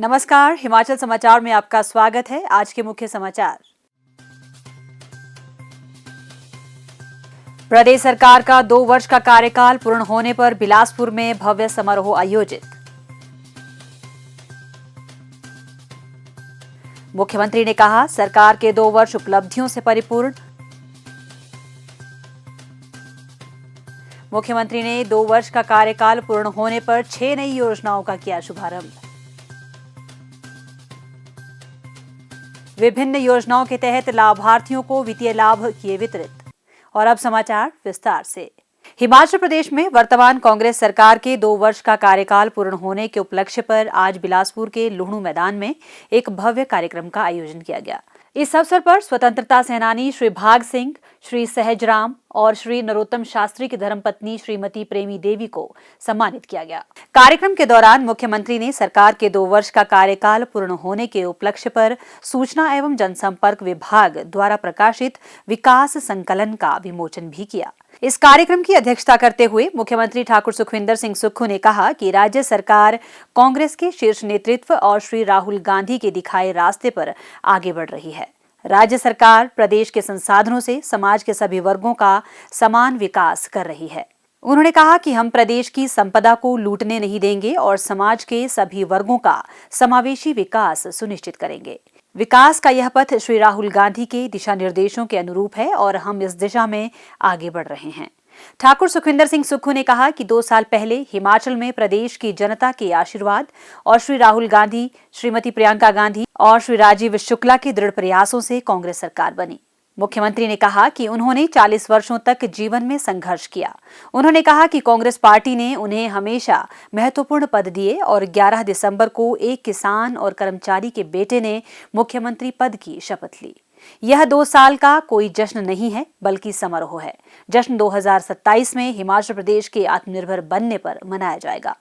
नमस्कार, हिमाचल समाचार में आपका स्वागत है। आज के मुख्य समाचार। प्रदेश सरकार का 2 वर्ष का कार्यकाल पूर्ण होने पर बिलासपुर में भव्य समारोह आयोजित। मुख्यमंत्री ने कहा, सरकार के 2 वर्ष उपलब्धियों से परिपूर्ण। मुख्यमंत्री ने 2 वर्ष का कार्यकाल पूर्ण होने पर 6 नई योजनाओं का किया शुभारंभ। विभिन्न योजनाओं के तहत लाभार्थियों को वित्तीय लाभ किए वितरित। और अब समाचार विस्तार से। हिमाचल प्रदेश में वर्तमान कांग्रेस सरकार के 2 वर्ष का कार्यकाल पूर्ण होने के उपलक्ष्य पर आज बिलासपुर के लुहणू मैदान में एक भव्य कार्यक्रम का आयोजन किया गया। इस अवसर पर स्वतंत्रता सेनानी श्री भाग सिंह, श्री सहजराम और श्री नरोत्तम शास्त्री की धर्मपत्नी श्रीमती प्रेमी देवी को सम्मानित किया गया। कार्यक्रम के दौरान मुख्यमंत्री ने सरकार के 2 वर्ष का कार्यकाल पूर्ण होने के उपलक्ष्य पर सूचना एवं जनसंपर्क विभाग द्वारा प्रकाशित विकास संकलन का विमोचन भी किया। इस कार्यक्रम की अध्यक्षता करते हुए मुख्यमंत्री ठाकुर सुखविंदर सिंह सुक्खू ने कहा कि राज्य सरकार कांग्रेस के शीर्ष नेतृत्व और श्री राहुल गांधी के दिखाए रास्ते पर आगे बढ़ रही है। राज्य सरकार प्रदेश के संसाधनों से समाज के सभी वर्गों का समान विकास कर रही है। उन्होंने कहा कि हम प्रदेश की संपदा को लूटने नहीं देंगे और समाज के सभी वर्गों का समावेशी विकास सुनिश्चित करेंगे। विकास का यह पथ श्री राहुल गांधी के दिशा निर्देशों के अनुरूप है और हम इस दिशा में आगे बढ़ रहे हैं। ठाकुर सुखविंदर सिंह सुक्खू ने कहा कि 2 साल पहले हिमाचल में प्रदेश की जनता के आशीर्वाद और श्री राहुल गांधी, श्रीमती प्रियंका गांधी और श्री राजीव शुक्ला के दृढ़ प्रयासों से कांग्रेस सरकार बनी। मुख्यमंत्री ने कहा कि उन्होंने 40 वर्षों तक जीवन में संघर्ष किया। उन्होंने कहा कि कांग्रेस पार्टी ने उन्हें हमेशा महत्वपूर्ण पद दिए और 11 दिसंबर को एक किसान और कर्मचारी के बेटे ने मुख्यमंत्री पद की शपथ ली। यह 2 साल का कोई जश्न नहीं है, बल्कि समारोह है। जश्न 2027 में हिमाचल प्रदेश के आत्मनिर्भर बनने पर मनाया जाएगा।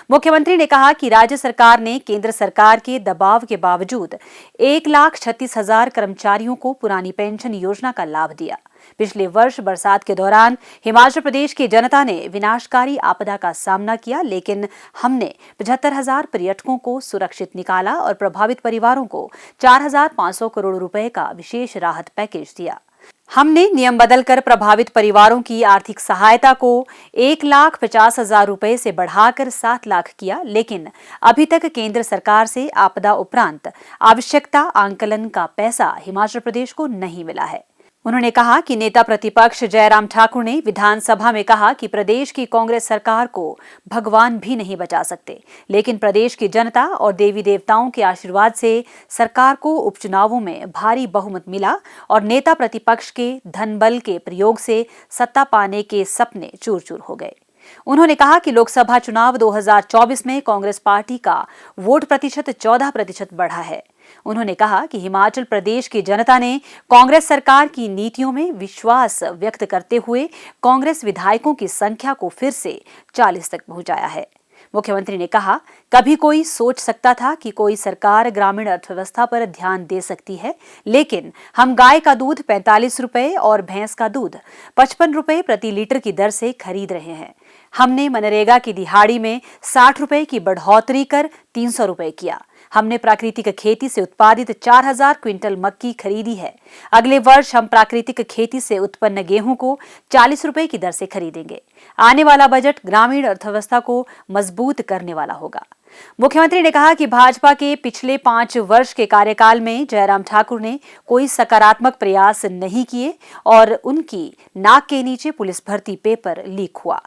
मुख्यमंत्री ने कहा कि राज्य सरकार ने केंद्र सरकार के दबाव के बावजूद 1,36,000 कर्मचारियों को पुरानी पेंशन योजना का लाभ दिया। पिछले वर्ष बरसात के दौरान हिमाचल प्रदेश की जनता ने विनाशकारी आपदा का सामना किया, लेकिन हमने 75,000 पर्यटकों को सुरक्षित निकाला और प्रभावित परिवारों को 4,500 करोड़ रुपए का विशेष राहत पैकेज दिया। हमने नियम बदलकर प्रभावित परिवारों की आर्थिक सहायता को 1,50,000 रुपए से बढ़ाकर 7 लाख किया, लेकिन अभी तक केंद्र सरकार से आपदा उपरांत आवश्यकता आंकलन का पैसा हिमाचल प्रदेश को नहीं मिला है। उन्होंने कहा कि नेता प्रतिपक्ष जयराम ठाकुर ने विधानसभा में कहा कि प्रदेश की कांग्रेस सरकार को भगवान भी नहीं बचा सकते, लेकिन प्रदेश की जनता और देवी देवताओं के आशीर्वाद से सरकार को उपचुनावों में भारी बहुमत मिला और नेता प्रतिपक्ष के धनबल के प्रयोग से सत्ता पाने के सपने चूर चूर हो गए। उन्होंने कहा कि लोकसभा चुनाव 2024 में कांग्रेस पार्टी का वोट प्रतिशत 14% बढ़ा है। उन्होंने कहा कि हिमाचल प्रदेश की जनता ने कांग्रेस सरकार की नीतियों में विश्वास व्यक्त करते हुए कांग्रेस विधायकों की संख्या को फिर से 40 तक पहुंचाया है। मुख्यमंत्री ने कहा, कभी कोई सोच सकता था कि कोई सरकार ग्रामीण अर्थव्यवस्था पर ध्यान दे सकती है, लेकिन हम गाय का दूध 45 रुपए और भैंस का दूध 55 रुपए प्रति लीटर की दर से खरीद रहे हैं। हमने मनरेगा की दिहाड़ी में 60 रुपए की बढ़ोतरी कर 300 रुपए किया। हमने प्राकृतिक खेती से उत्पादित 4,000 क्विंटल मक्की खरीदी है। अगले वर्ष हम प्राकृतिक खेती से उत्पन्न गेहूं को 40 रुपए की दर से खरीदेंगे। आने वाला बजट ग्रामीण अर्थव्यवस्था को मजबूत करने वाला होगा। मुख्यमंत्री ने कहा कि भाजपा के पिछले 5 वर्ष के कार्यकाल में जयराम ठाकुर ने कोई सकारात्मक प्रयास नहीं किए और उनकी नाक के नीचे पुलिस भर्ती पेपर लीक हुआ।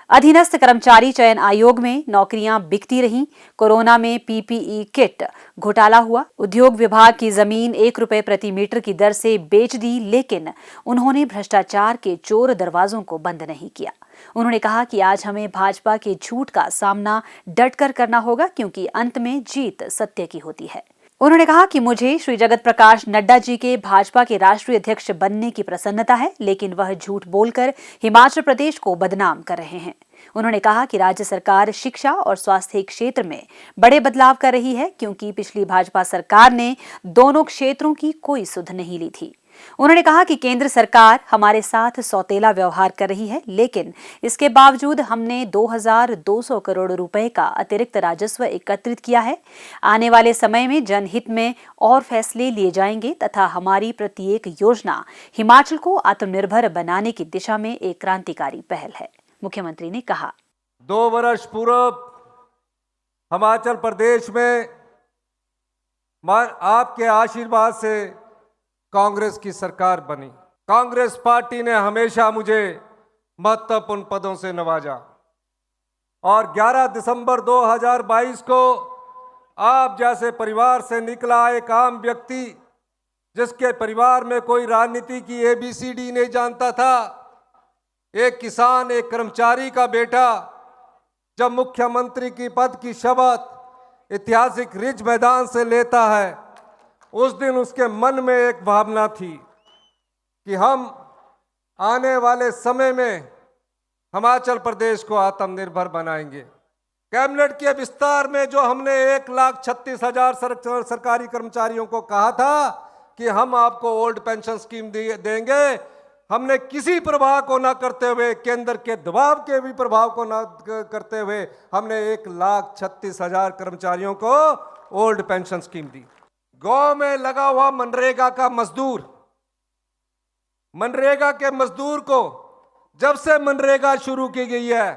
अधीनस्थ कर्मचारी चयन आयोग में नौकरियां बिकती रहीं। कोरोना में पीपीई किट घोटाला हुआ। उद्योग विभाग की जमीन 1 रुपए प्रति मीटर की दर से बेच दी, लेकिन उन्होंने भ्रष्टाचार के चोर दरवाजों को बंद नहीं किया। उन्होंने कहा कि आज हमें भाजपा के झूठ का सामना डटकर करना होगा, क्योंकि अंत में जीत सत्य की होती है। उन्होंने कहा कि मुझे श्री जगत प्रकाश नड्डा जी के भाजपा के राष्ट्रीय अध्यक्ष बनने की प्रसन्नता है, लेकिन वह झूठ बोलकर हिमाचल प्रदेश को बदनाम कर रहे हैं। उन्होंने कहा कि राज्य सरकार शिक्षा और स्वास्थ्य क्षेत्र में बड़े बदलाव कर रही है, क्योंकि पिछली भाजपा सरकार ने दोनों क्षेत्रों की कोई सुध नहीं ली थी। उन्होंने कहा कि केंद्र सरकार हमारे साथ सौतेला व्यवहार कर रही है, लेकिन इसके बावजूद हमने 2200 करोड़ रुपए का अतिरिक्त राजस्व एकत्रित किया है। आने वाले समय में जनहित में और फैसले लिए जाएंगे तथा हमारी प्रत्येक योजना हिमाचल को आत्मनिर्भर बनाने की दिशा में एक क्रांतिकारी पहल है। मुख्यमंत्री ने कहा, 2 वर्ष पूर्व हिमाचल प्रदेश में आपके आशीर्वाद से कांग्रेस की सरकार बनी। कांग्रेस पार्टी ने हमेशा मुझे महत्वपूर्ण पदों से नवाजा और 11 दिसंबर 2022 को आप जैसे परिवार से निकला एक आम व्यक्ति, जिसके परिवार में कोई राजनीति की ABCD नहीं जानता था, एक किसान, एक कर्मचारी का बेटा, जब मुख्यमंत्री की पद की शपथ ऐतिहासिक रिज मैदान से लेता है, उस दिन उसके मन में एक भावना थी कि हम आने वाले समय में हिमाचल प्रदेश को आत्मनिर्भर बनाएंगे। कैबिनेट के विस्तार में जो हमने 1,36,000 सरकारी कर्मचारियों को कहा था कि हम आपको ओल्ड पेंशन स्कीम देंगे, हमने किसी प्रभाव को न करते हुए, केंद्र के दबाव के भी प्रभाव को न करते हुए, हमने 1,36,000 कर्मचारियों को ओल्ड पेंशन स्कीम दी। गांव में लगा हुआ मनरेगा का मजदूर, मनरेगा के मजदूर को जब से मनरेगा शुरू की गई है,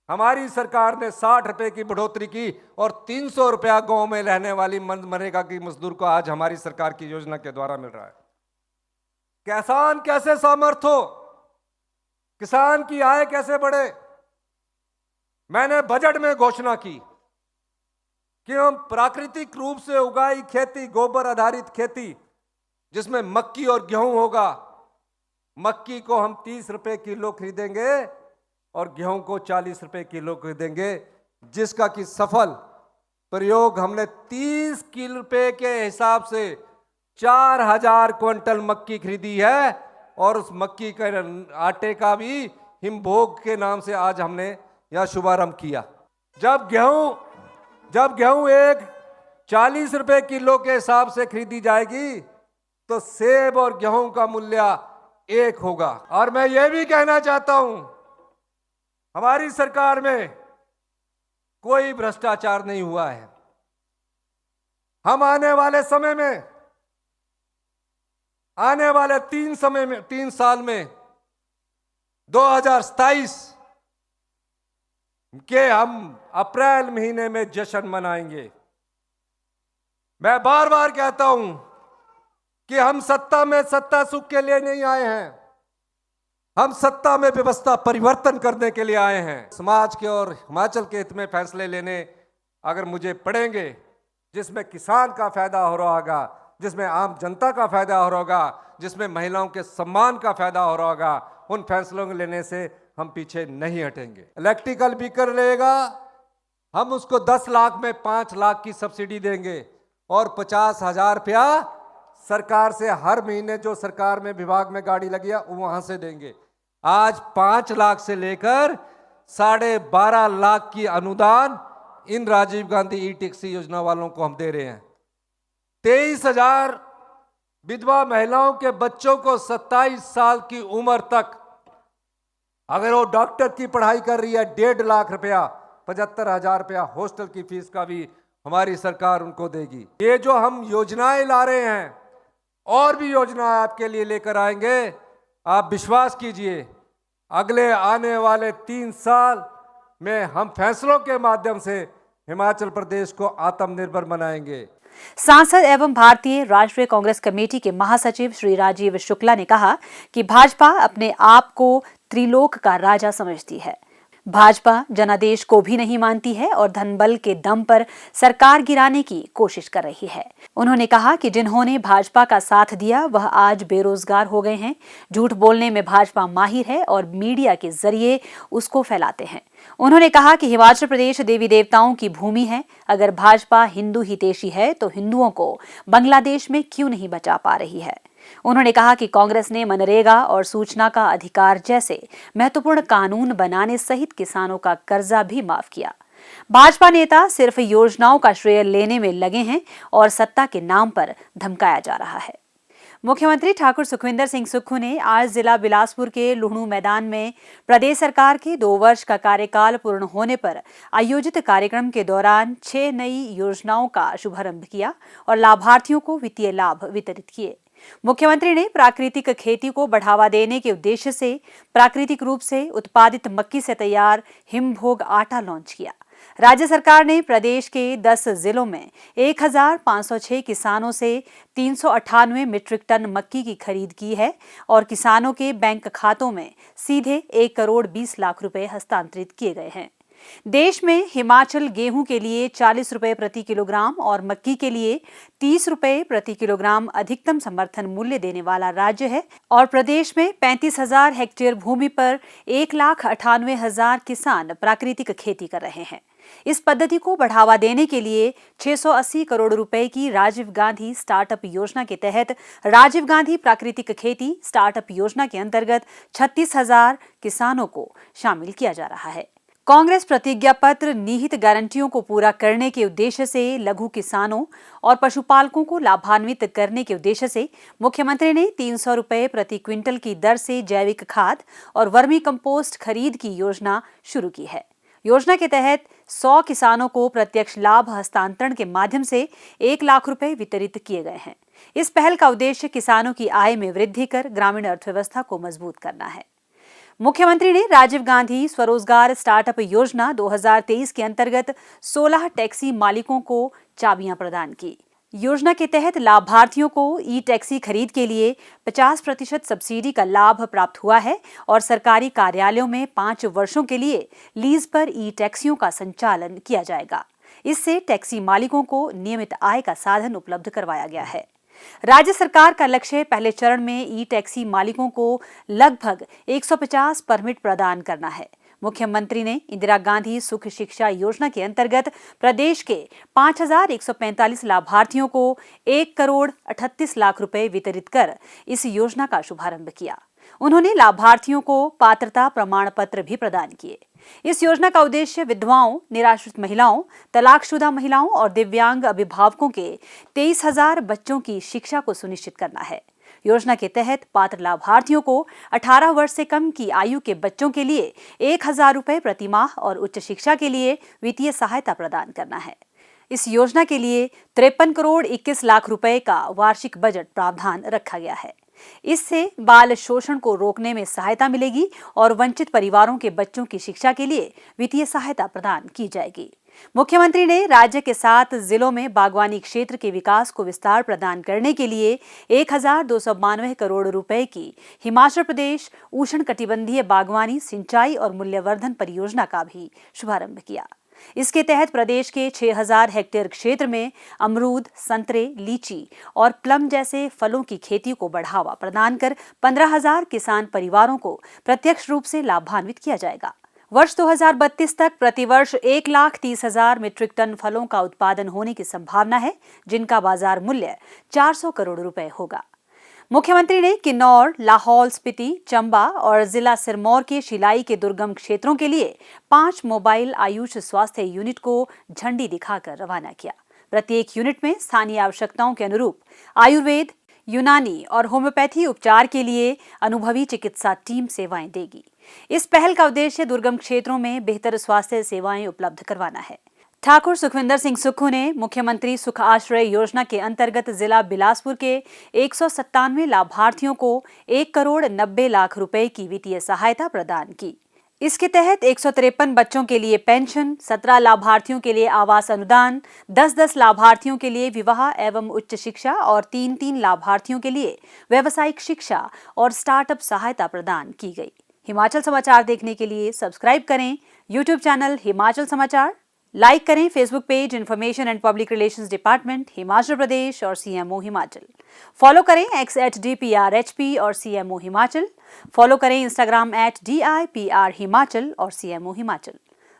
हमारी सरकार ने 60 रुपए की बढ़ोतरी की और 300 रुपया गांव में रहने वाली मनरेगा की मजदूर को आज हमारी सरकार की योजना के द्वारा मिल रहा है। किसान कैसे समर्थ हो, किसान की आय कैसे बढ़े। मैंने बजट में घोषणा की कि हम प्राकृतिक रूप से उगाई खेती, गोबर आधारित खेती, जिसमें मक्की और गेहूं होगा, मक्की को हम 30 रुपए किलो खरीदेंगे और गेहूं को 40 रुपए किलो खरीदेंगे, जिसका कि सफल प्रयोग हमने 30 किलो रुपए के हिसाब से 4000 क्विंटल मक्की खरीदी है और उस मक्की के आटे का भी हिमभोग के नाम से आज हमने यह शुभारंभ किया। जब गेहूं एक 40 रुपए किलो के हिसाब से खरीदी जाएगी तो सेब और गेहूं का मूल्य एक होगा। और मैं यह भी कहना चाहता हूं, हमारी सरकार में कोई भ्रष्टाचार नहीं हुआ है। हम आने वाले समय में, आने वाले 3 साल में 2027 के हम अप्रैल महीने में जश्न मनाएंगे। मैं बार बार कहता हूं कि हम सत्ता सुख के लिए नहीं आए हैं, हम सत्ता में व्यवस्था परिवर्तन करने के लिए आए हैं। समाज के और हिमाचल के हित में फैसले लेने अगर मुझे पड़ेंगे, जिसमें किसान का फायदा हो रहा होगा, जिसमें आम जनता का फायदा हो रहा होगा, जिसमें महिलाओं के सम्मान का फायदा हो रहा होगा, उन फैसलों को लेने से हम पीछे नहीं हटेंगे। इलेक्ट्रिकल व्हीकल रहेगा, हम उसको 10 लाख में 5 लाख की सब्सिडी देंगे और 50,000 रुपया सरकार से हर महीने, जो सरकार में विभाग में गाड़ी लगी है वहां से देंगे। आज 5 लाख से लेकर 12.5 लाख की अनुदान इन राजीव गांधी ई टैक्सी योजना वालों को हम दे रहे हैं। 23,000 विधवा महिलाओं के बच्चों को 27 साल की उम्र तक, अगर वो डॉक्टर की पढ़ाई कर रही है, 1.5 लाख रुपया, 75,000 रुपया हॉस्टल की फीस का भी हमारी सरकार उनको देगी। ये जो हम योजनाएं ला रहे हैं, और भी योजनाएं आपके लिए लेकर आएंगे। आप विश्वास कीजिए, अगले आने वाले 3 साल में हम फैसलों के माध्यम से हिमाचल प्रदेश को आत्मनिर्भर बनाएंगे। सांसद एवं भारतीय राष्ट्रीय कांग्रेस कमेटी के महासचिव श्री राजीव शुक्ला ने कहा कि भाजपा अपने आप को त्रिलोक का राजा समझती है। भाजपा जनादेश को भी नहीं मानती है और धनबल के दम पर सरकार गिराने की कोशिश कर रही है। उन्होंने कहा कि जिन्होंने भाजपा का साथ दिया वह आज बेरोजगार हो गए हैं। झूठ बोलने में भाजपा माहिर है और मीडिया के जरिए उसको फैलाते हैं। उन्होंने कहा कि हिमाचल प्रदेश देवी देवताओं की भूमि है। अगर भाजपा हिंदू हितैषी है तो हिंदुओं को बांग्लादेश में क्यों नहीं बचा पा रही है। उन्होंने कहा कि कांग्रेस ने मनरेगा और सूचना का अधिकार जैसे महत्वपूर्ण कानून बनाने सहित किसानों का कर्जा भी माफ किया। भाजपा नेता सिर्फ योजनाओं का श्रेय लेने में लगे हैं और सत्ता के नाम पर धमकाया जा रहा है। मुख्यमंत्री ठाकुर सुखविंदर सिंह सुक्खू ने आज जिला बिलासपुर के लुहणू मैदान में प्रदेश सरकार के 2 वर्ष का कार्यकाल पूर्ण होने पर आयोजित कार्यक्रम के दौरान 6 नई योजनाओं का शुभारंभ किया और लाभार्थियों को वित्तीय लाभ वितरित किए। मुख्यमंत्री ने प्राकृतिक खेती को बढ़ावा देने के उद्देश्य से प्राकृतिक रूप से उत्पादित मक्की से तैयार हिमभोग आटा लॉन्च किया। राज्य सरकार ने प्रदेश के 10 जिलों में 1506 किसानों से 398 मीट्रिक टन मक्की की खरीद की है और किसानों के बैंक खातों में सीधे 1 करोड़ 20 लाख रुपए हस्तांतरित किए गए हैं। देश में हिमाचल गेहूं के लिए 40 रुपए प्रति किलोग्राम और मक्की के लिए 30 रुपए प्रति किलोग्राम अधिकतम समर्थन मूल्य देने वाला राज्य है और प्रदेश में 35,000 हेक्टेयर भूमि पर 1,98,000 किसान प्राकृतिक खेती कर रहे हैं। इस पद्धति को बढ़ावा देने के लिए 680 करोड़ रुपए की राजीव गांधी स्टार्टअप योजना के तहत राजीव गांधी प्राकृतिक खेती स्टार्टअप योजना के अंतर्गत 36,000 किसानों को शामिल किया जा रहा है। कांग्रेस प्रतिज्ञा पत्र निहित गारंटियों को पूरा करने के उद्देश्य से लघु किसानों और पशुपालकों को लाभान्वित करने के उद्देश्य से मुख्यमंत्री ने 300 रुपए प्रति क्विंटल की दर से जैविक खाद और वर्मी कंपोस्ट खरीद की योजना शुरू की है। योजना के तहत 100 किसानों को प्रत्यक्ष लाभ हस्तांतरण के माध्यम से 1 लाख रुपए वितरित किए गए हैं। इस पहल का उद्देश्य किसानों की आय में वृद्धि कर ग्रामीण अर्थव्यवस्था को मजबूत करना है। मुख्यमंत्री ने राजीव गांधी स्वरोजगार स्टार्टअप योजना 2023 के अंतर्गत 16 टैक्सी मालिकों को चाबियां प्रदान की। योजना के तहत लाभार्थियों को ई टैक्सी खरीद के लिए 50% सब्सिडी का लाभ प्राप्त हुआ है और सरकारी कार्यालयों में 5 वर्षों के लिए लीज पर ई टैक्सियों का संचालन किया जाएगा। इससे टैक्सी मालिकों को नियमित आय का साधन उपलब्ध करवाया गया है। राज्य सरकार का लक्ष्य पहले चरण में ई टैक्सी मालिकों को लगभग 150 परमिट प्रदान करना है। मुख्यमंत्री ने इंदिरा गांधी सुख शिक्षा योजना के अंतर्गत प्रदेश के 5,145 लाभार्थियों को 1 करोड़ 38 लाख रुपए वितरित कर इस योजना का शुभारंभ किया। उन्होंने लाभार्थियों को पात्रता प्रमाण पत्र भी प्रदान किए। इस योजना का उद्देश्य विधवाओं, निराश्रित महिलाओं, तलाकशुदा महिलाओं और दिव्यांग अभिभावकों के 23,000 बच्चों की शिक्षा को सुनिश्चित करना है। योजना के तहत पात्र लाभार्थियों को 18 वर्ष से कम की आयु के बच्चों के लिए 1,000 रुपए प्रति माह और उच्च शिक्षा के लिए वित्तीय सहायता प्रदान करना है। इस योजना के लिए 53 करोड़ 21 लाख रुपए का वार्षिक बजट प्रावधान रखा गया है। इससे बाल शोषण को रोकने में सहायता मिलेगी और वंचित परिवारों के बच्चों की शिक्षा के लिए वित्तीय सहायता प्रदान की जाएगी। मुख्यमंत्री ने राज्य के 7 जिलों में बागवानी क्षेत्र के विकास को विस्तार प्रदान करने के लिए 1,292 करोड़ रुपए की हिमाचल प्रदेश उष्णकटिबंधीय बागवानी, सिंचाई और मूल्यवर्धन परियोजना का भी शुभारंभ किया। इसके तहत प्रदेश के 6,000 हेक्टेयर क्षेत्र में अमरूद, संतरे, लीची और प्लम जैसे फलों की खेती को बढ़ावा प्रदान कर 15,000 किसान परिवारों को प्रत्यक्ष रूप से लाभान्वित किया जाएगा। वर्ष 2032 तक प्रतिवर्ष 1,30,000 मीट्रिक टन फलों का उत्पादन होने की संभावना है, जिनका बाजार मूल्य 400 करोड़ रुपए होगा। मुख्यमंत्री ने किन्नौर, लाहौल स्पीति, चंबा और जिला सिरमौर के शिलाई के दुर्गम क्षेत्रों के लिए 5 मोबाइल आयुष स्वास्थ्य यूनिट को झंडी दिखाकर रवाना किया। प्रत्येक यूनिट में स्थानीय आवश्यकताओं के अनुरूप आयुर्वेद, यूनानी और होम्योपैथी उपचार के लिए अनुभवी चिकित्सा टीम सेवाएं देगी। इस पहल का उद्देश्य दुर्गम क्षेत्रों में बेहतर स्वास्थ्य सेवाएं उपलब्ध करवाना है। ठाकुर सुखविंदर सिंह सुक्खू ने मुख्यमंत्री सुख आश्रय योजना के अंतर्गत जिला बिलासपुर के 197 लाभार्थियों को 1 करोड़ 90 लाख रुपए की वित्तीय सहायता प्रदान की। इसके तहत 153 बच्चों के लिए पेंशन, 17 लाभार्थियों के लिए आवास अनुदान, 10-10 लाभार्थियों के लिए विवाह एवं उच्च शिक्षा और 3-3 लाभार्थियों के लिए व्यावसायिक शिक्षा और स्टार्टअप सहायता प्रदान की गई। हिमाचल समाचार देखने के लिए सब्सक्राइब करें यूट्यूब चैनल हिमाचल समाचार, लाइक करें Facebook page information and public relations department Himachal Pradesh और सीएमओ हिमाचल। फॉलो करें x@DPRHP और सीएमओ हिमाचल। फॉलो करें इंस्टाग्राम @DIPR हिमाचल और सीएमओ हिमाचल।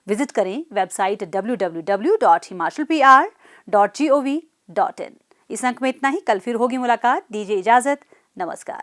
विजिट करें वेबसाइट www.himachalpr.gov.in। इस अंक में इतना ही। कल फिर होगी मुलाकात। दीजिए इजाजत। नमस्कार।